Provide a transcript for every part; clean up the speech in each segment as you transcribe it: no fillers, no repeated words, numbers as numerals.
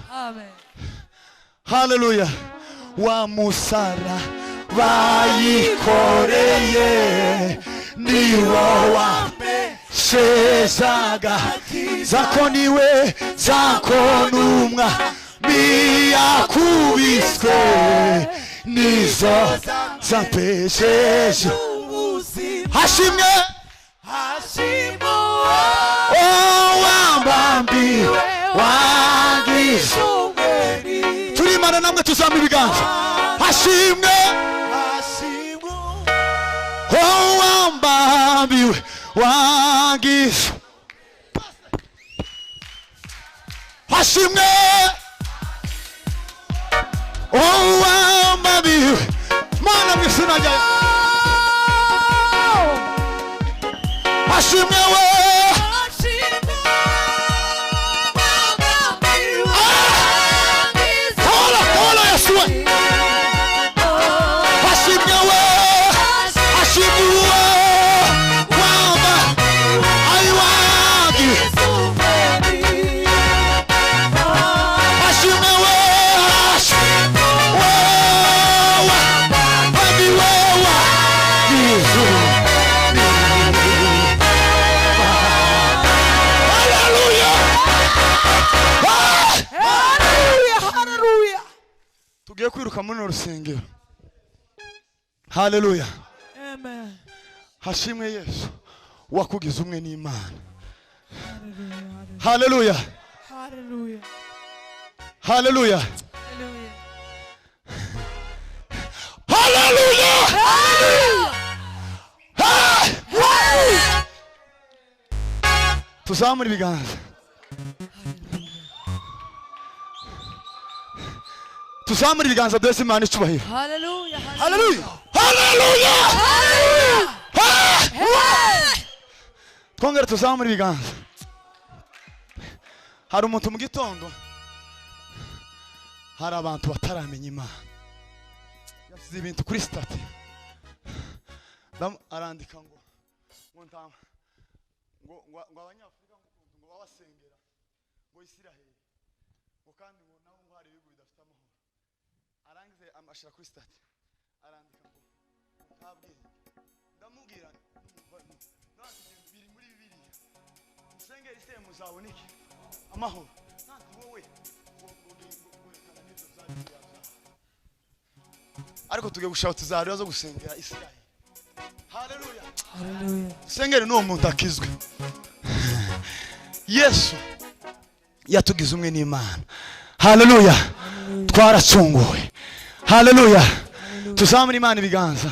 haleluya, haleluya. Wa musara bayikoreye niwo wameshezaga zako niwe zako numwa biyakubiswe nizo zapesheje hashimwe wambambiwe wangize turimana namwe tuzama ibiganza hashimwe wambambiwe wangize hashimwe wambambiwe mana mwisina ryawe hashimwe tugiye kwiruka muri rusengero. Haleluya, amen. Hashimwe Yesu wakugize umwe n'Imana. Haleluya, haleluya, haleluya, haleluya, haleluya. Tuzamura ibiganza, tuzamura ibiganza byose Imana icyubahiro. Haleluya, haleluya, haleluya, haleluya. Twongera tuzamura ibiganza. Hari umuntu mu gitondo, hari abantu bataramenya Imana, yasize ibintu kuri state arandika ngo abanyafurika ngo babasengera ngo Isiraheli ngo kandi ngo naho ngo hari ibihugu bidafite amahoro. Arangize amashira kuri state arandika ngo ntabwenge ndamubwira biri muri Bibiliya musengera Isiraheli muzaboneke amahoro ntabwo wowe ariko tugiye gushaka tuzarira zo gusengera Isiraheli. Haleluya, haleluya. Sengera no muntu akizwe. Yesu yatugize umwe n'Imana. Haleluya, twaracunguwe. Haleluya, tuzamura Imana ibiganza.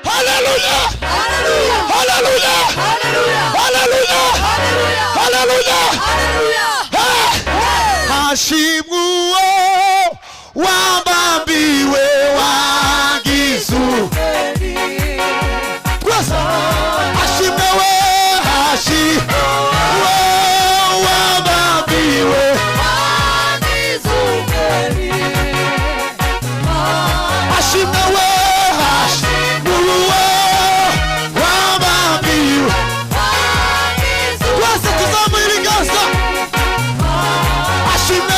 Haleluya, haleluya, haleluya, haleluya, haleluya, haleluya. Hashimwe wambambiwe wagizu kwasa hashimwe hashimwe wambambiwe wagizu hashimwe wambambiwe wagizu kwasa tuzamura ibiganza hashimwe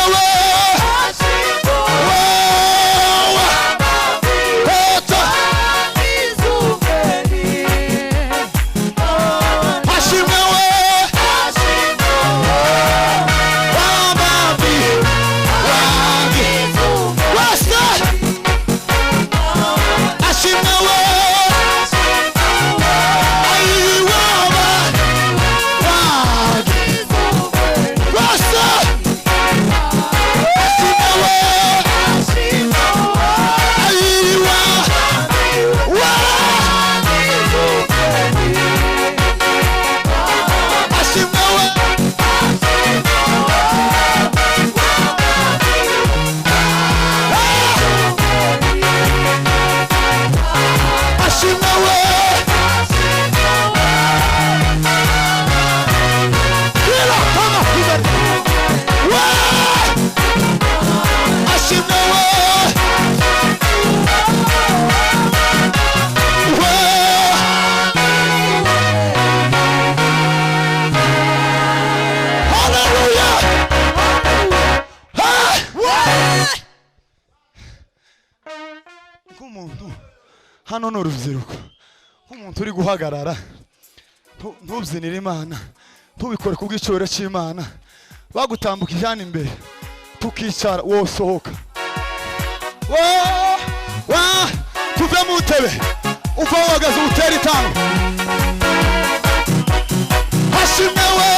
nk'umuntu hano ni urubyiruko, nk'umuntu uri guhagarara ntubyinire Imana, ntubikore ku bw'icyubahiro cy'Imana, bagutambuka ijana imbere tukicara wosohoka tuve mu ntebe uva wahagaze utera itanu hashimwe we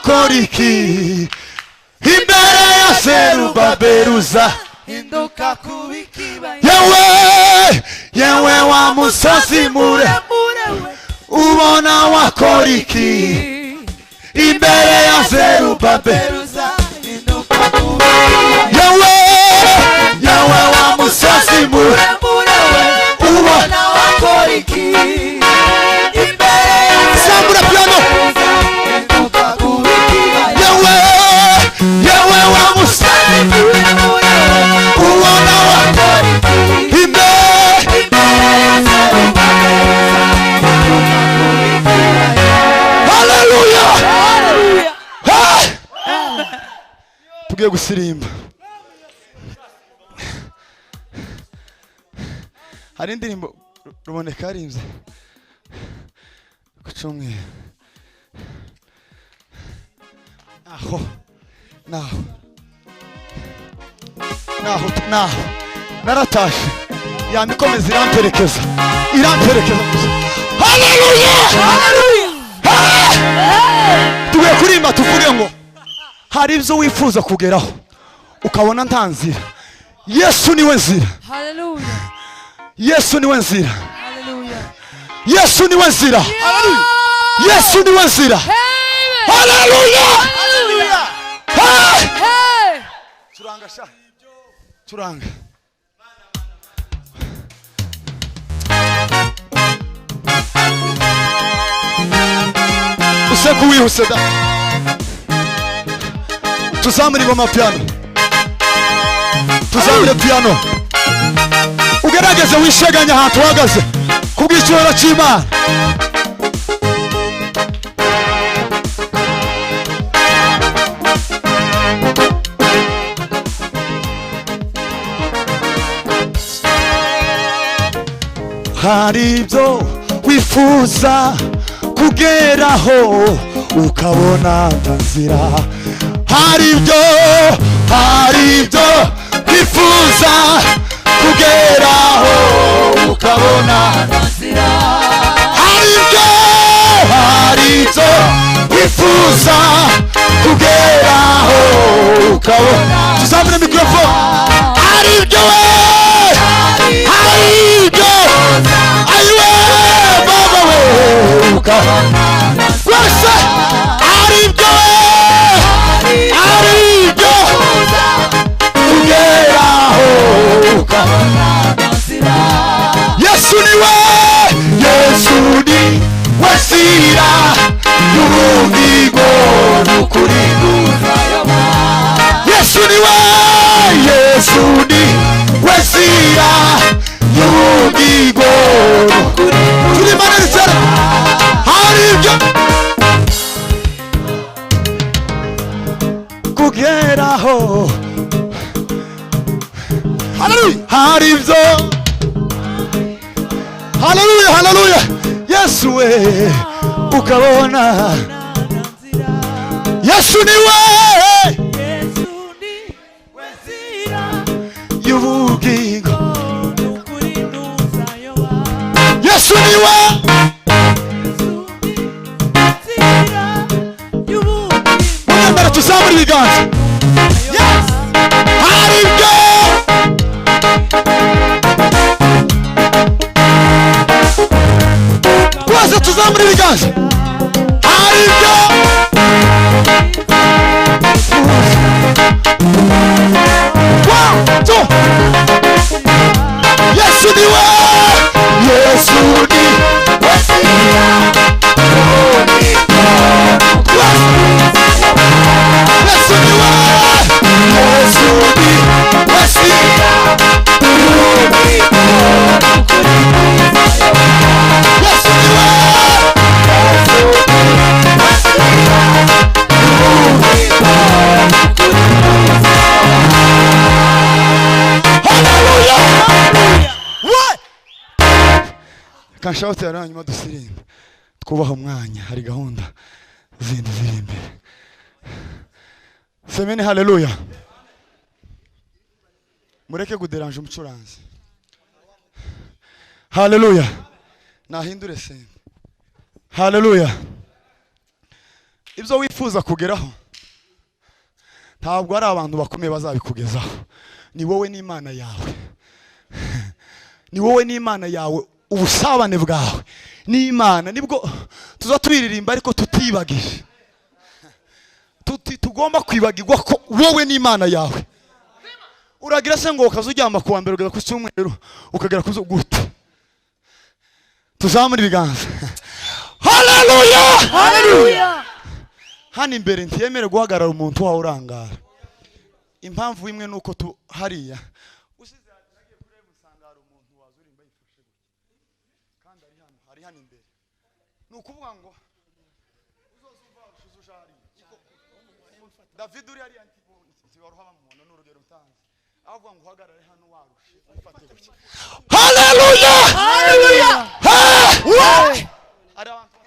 Koriki imbere ya Zerubabeluza hinduka kubikiba yewe wa musozi muremure ubona wakora iki imbere ya Zerubabeluza hinduka kubikiba yewe wa musozi muremure ubona wakora iki imbere ya Zerubabeluza yewe wa musozi muremure ubona wakora iki Hallelujah! Tugiye gusirimba. Hari indirimbo Ruboneka yarimze ku cyumweru. Naho naratashe yandikomeza iramperekeza Hallelujah! Tugiye kurimba tuvuge ngo hari ibyo wifuza kugeraho ukabona nta nzira. Yesu niwe nzira. Hallelujah. Yesu niwe nzira. Hallelujah. Yesu niwe nzira. Hallelujah. Yesu niwe nzira. Hallelujah. Hallelujah. Hey! Turanga sha. Turanga. Useku wihuse da. Tuzamure ingoma piano. Tuzamure piano. Ugerageze wisheganya ahantu uhagaze kubw'icyubahiro cy'Imana. Hari ibyo wifuza kugeraho ukabona nzira. hari ibyo bifuza kugeraho ukabona hari ibyo bifuza kugeraho ukabona tuzamure mikrofone hari ibyo ayiwe baba we ukabona rwose hari ibyo kugeraho ukabona Yesu ni wasira y'ubugingo n'ukuri Yesu ni wasira y'ubugingo n'ukuri turi manezera hari ibyo kugeraho hari ibyo haleluya Yesu we ukabona Yesu ni y'ubugingo Yesu ni munyambara tuzamura ibiganza hari ibyo twese tuzamura ibiganza hari ibyo Yesu ni kanshawute yari hanyuma dusirimbe twubaha umwanya hari gahunda zindi ziri imbere semeni haleluya mureke guderanje umucuranzi haleluya nahindure semeni haleluya ibyo wifuza kugeraho ntabwo ari abantu bakomeye bazabikugezaho ni wowe n'Imana yawe ni wowe n'Imana yawe ubusabane bwawe n'Imana nibwo tuzaturirimba ariko tutibagije tugomba kwibagirwa ko wowe n'Imana yawe uragira se ngo ukazujyamba kuwa mbere ugeza ku cyumweru ukagera kuzo gute tuzamura ibiganza haleluya hano imbere ntiyemere guhagarara umuntu wawe urangara impamvu imwe nuko hariya usize nagiye kureba usangara umuntu wazurimba yifashe kandi ari hano imbere nukuvuga ngo uzozuva ushuza hariya David uri hariya ntibaruhaba mu muntu n'urugero utanze avuga ngo uhagarare hano warushe ufate gutya haleluya ari abantu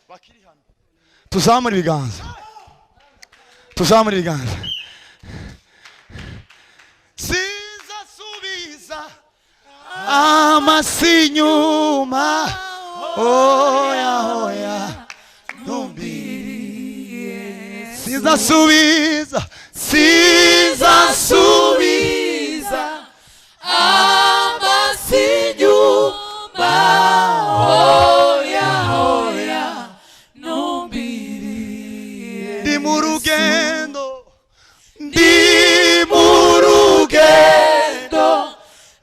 bakiri hano tuzamura ibiganza sizasubiza amasinyuma oya ntumbiriye sizasubiza amasinyuma oya ntumbiriye ndi mu rugendo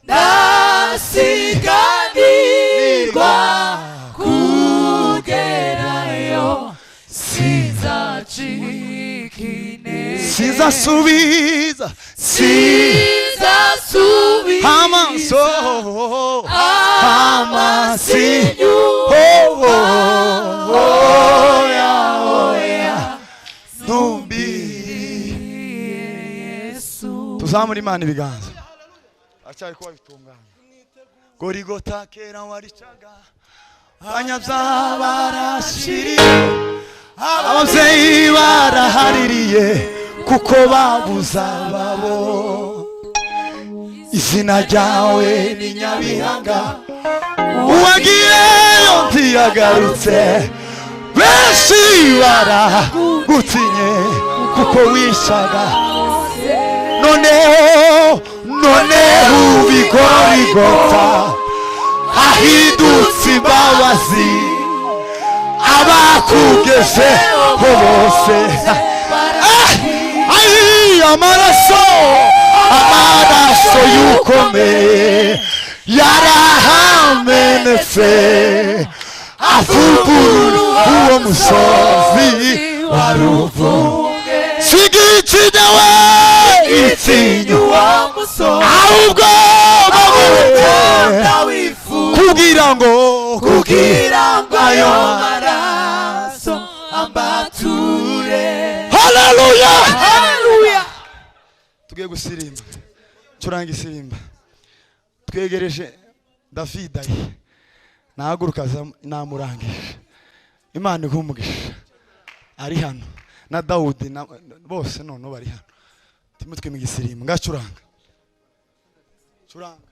ndasiganirwa kugerayo sizacika intege sizasubiza oya ntumbiriye tuzamura Imana ibiganza acyari kuba bitunganye Gorigota kera waricaga abanyabyaha barashiriye ababyeyi barahaririye kuko babuze ababo. Izina ryawe ni Nyabihanga, uwagiyeyo ntiyagarutse. Benshi baragutinye kuko wishaga, noneho ubigorigota hahindutse imbabazi. Abakugezeho bose amaraso y'ukomeye yarahamenetse, avugurura uwo musozi wa Ruvumwe. Sigitinya we itinya uwo musozi, ahubwo bamuwe kugira ngo ayo maraso ambature. Haleluya, haleluya. Tugiye gusirimba, curanga isirimba. Twegereje David ayi nahaguruka namurangije. Imana ihumugisha ari hano na Dawudi bose none bari hano. Timutwe mu gisirimba ngacuranga, curanga.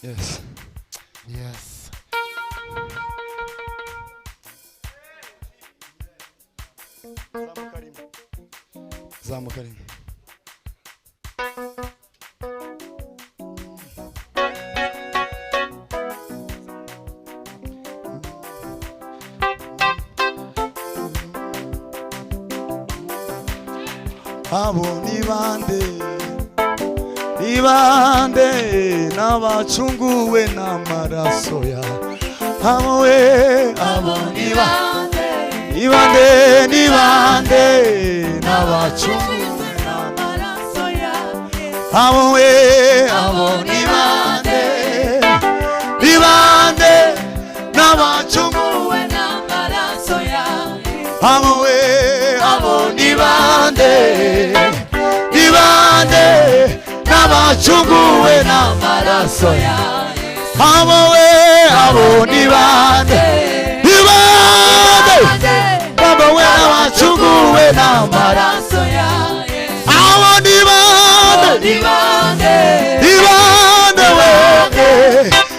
Yes. Yes. Zamuka rimwe. Abo ni bande n'abacunguwe n'amaraso ya hamwe. Abo ni bande n'abacunguwe n'amaraso ya hamwe. Abo ni bande n'abacunguwe n'amaraso ya hamwe. Abo ni bande n'abacunguwe n'amaraso ya hamwe. Abo ni bande n'abacunguwe n'amaraso ya abo ni bande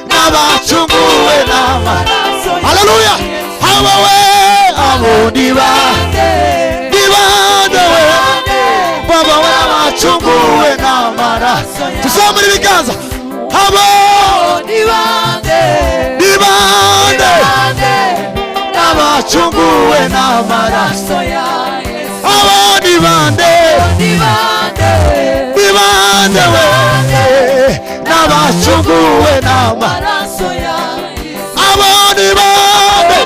n'abacunguwe n'amaraso. Haleluya, abo ni bande n'abacunguwe n'amaraso. Tuzamura ibiganza. Abo ni bande n'abacunguwe n'amaraso ya Yesu. Abo ni bande n'abacunguwe n'amaraso ya Yesu. Abo ni bande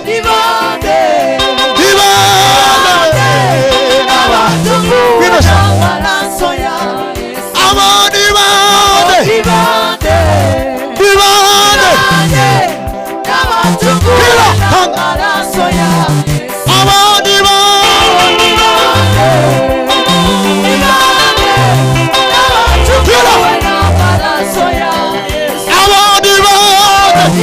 n'abacunguwe n'amaraso ya Yesu. Abo ni bande n'abacunguwe n'amaraso ya Yesu. Abo ni bande n'abacunguwe n'amaraso ya Yesu. Abo ni bande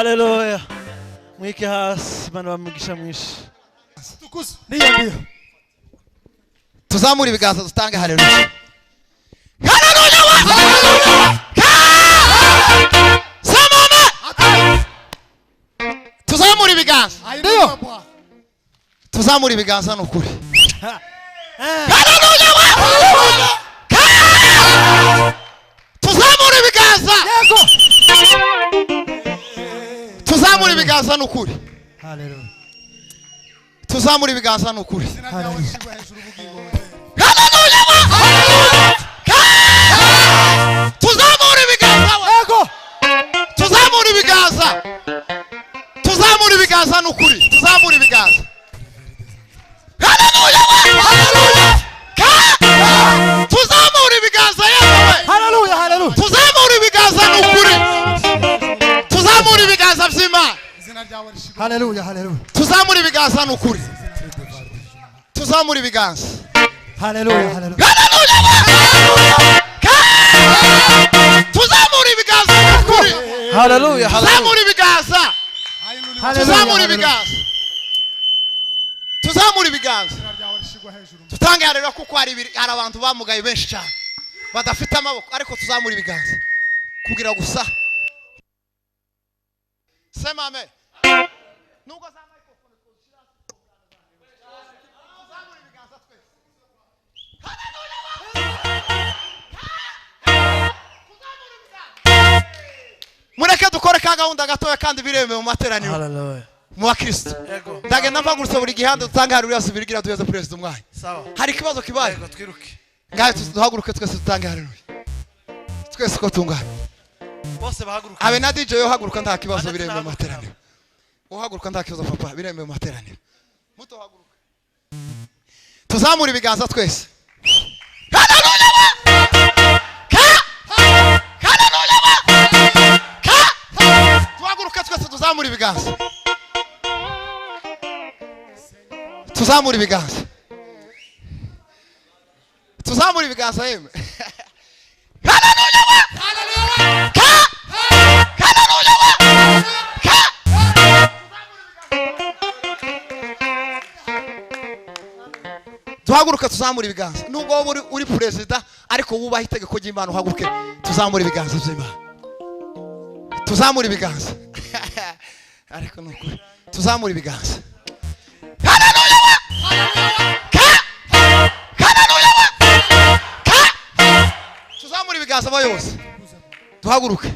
Haleluya. Mwike hasi bana bamugisha mwishi. Ndiyo. Tuzamura ibiganza dutange haleluya. Haleluya. Samama. Tuzamura ibiganza. Ndiyo. Tuzamura ibiganza nukuri. Haleluya. Tuzamura ibiganza. Yego. Tuzamura ibiganza nukuri. Haleluya. Tuzamura ibiganza nukuri. Haleluya. Tuzamura ibiganza. Yego. Tuzamura ibiganza. Tuzamura ibiganza nukuri. Tuzamura ibiganza. Haleluya. Tuzamura ibiganza yewe. Haleluya. Haleluya. Tuzamura ibiganza nukuri. Tuzamura ibiganza vy'Imana. Haleluya. Haleluya. Tuzamura ibiganza nukuri. Tuzamura ibiganza. Haleluya. Haleluya. Tuzamura ibiganza nukuri. Haleluya. Tuzamura ibiganza. Tuzamura ibiganza. Tuzamura ibiganza. Tutange haleluya kuko hari abantu bamugaye benshi cyane badafite amaboko ariko tuzamura ibiganza kugira gusa. Sema amen. Nubwo za microphone tuzishira tuzamura ibiganza twese. Haleluya. Tuzamura ibiganza. Mureke dukore ka gahunda gatoya kandi biremewe mu materaniro. Haleluya. Mu bakristo. Yego. Ndagenda mpagurutse buri gihande dutanga haleluya subirigira duheze president umwanya. Sawa. Hari ikibazo kibaye. Yego twiruke. Ngaye tuhaguruke twese dutange haleluya. Twese ko tungana. Bose bahaguruka. Abe na DJ yo haguruka nta kibazo biremewe mu materaniro. Uhaguruka nta kibazo papa biremewe mu materaniro. Muto haguruka. Tuzamura ibiganza twese. Haleluya. Haleluya. Tuhaguruke twese tuzamura ibiganza. Tuzamura ibiganza. Tuzamura ibiganza yemwe. Haleluya. Haleluya. Tuhaguruka tuzamura ibiganza. Nubwo wowe uri president ariko wubaha itegeko ry'Imana uhaguruke tuzamura ibiganza by'Imana. Tuzamura ibiganza. Ariko nuko tuzamura ibiganza. Haleluya. Tuzamura ibiganza abayobozi. Tuhaguruke.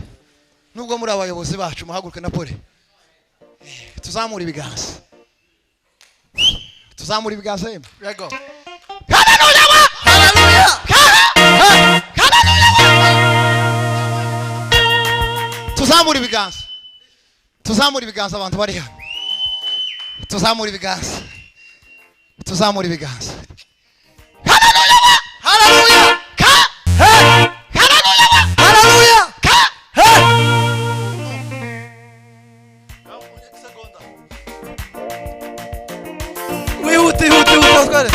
Nubwo muri abayobozi bacu muhaguruke na pole. Tuzamura ibiganza. Tuzamura ibiganza yemwe. Yego. Haleluya. Haleluya. Tuzamura ibiganza. Tuzamura ibiganza abantu bari hano. Tuzamura ibiganza. Tuzamura ibiganza. Haleluya. Haleluya. Haleluya. Wihute tware.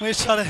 Mwicare.